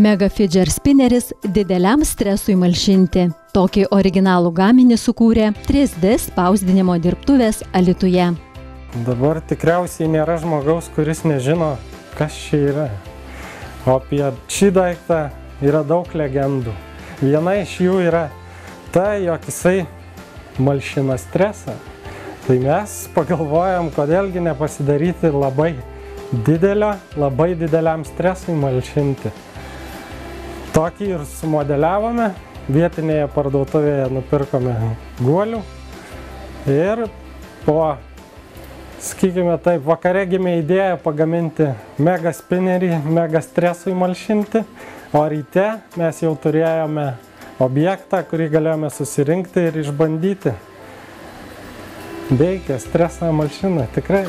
Mega Fidget spinneris dideliam stresui malšinti. Tokį originalų gaminį sukūrė 3D spausdinimo dirbtuvės Alytuje. Dabar tikriausiai nėra žmogaus, kuris nežino, kas čia yra. O apie šį daiktą yra daug legendų. Viena iš jų yra ta, jog jisai malšina stresą. Tai mes pagalvojam, kodėlgi nepasidaryti labai dideliam stresui malšinti. Tokį ir sumodeliavome, vietinėje parduotuvėje nupirkome guolių ir po, sakykime taip, vakare gimė idėja pagaminti mega spinnerį, mega stresui malšinti, o ryte mes jau turėjome objektą, kurį galėjome susirinkti ir išbandyti. Veikia, stresą malšina, tikrai.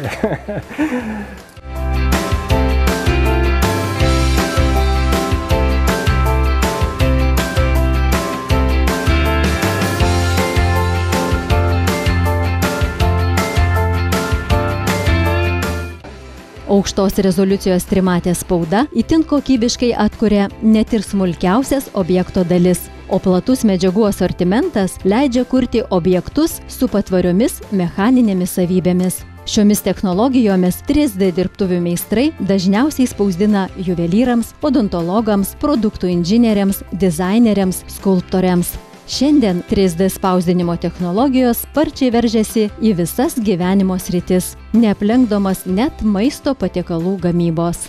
Aukštos rezoliucijos trimatė spauda itin kokybiškai atkuria net ir smulkiausias objekto dalis, o platus medžiagų asortimentas leidžia kurti objektus su patvariomis mechaninėmis savybėmis. Šiomis technologijomis 3D dirbtuvių meistrai dažniausiai spausdina juvelyrams, odontologams, produktų inžinieriams, dizaineriams, skulptoriams. Šiandien 3D spausdinimo technologijos sparčiai veržiasi į visas gyvenimo sritis, neaplenkdamas net maisto patiekalų gamybos.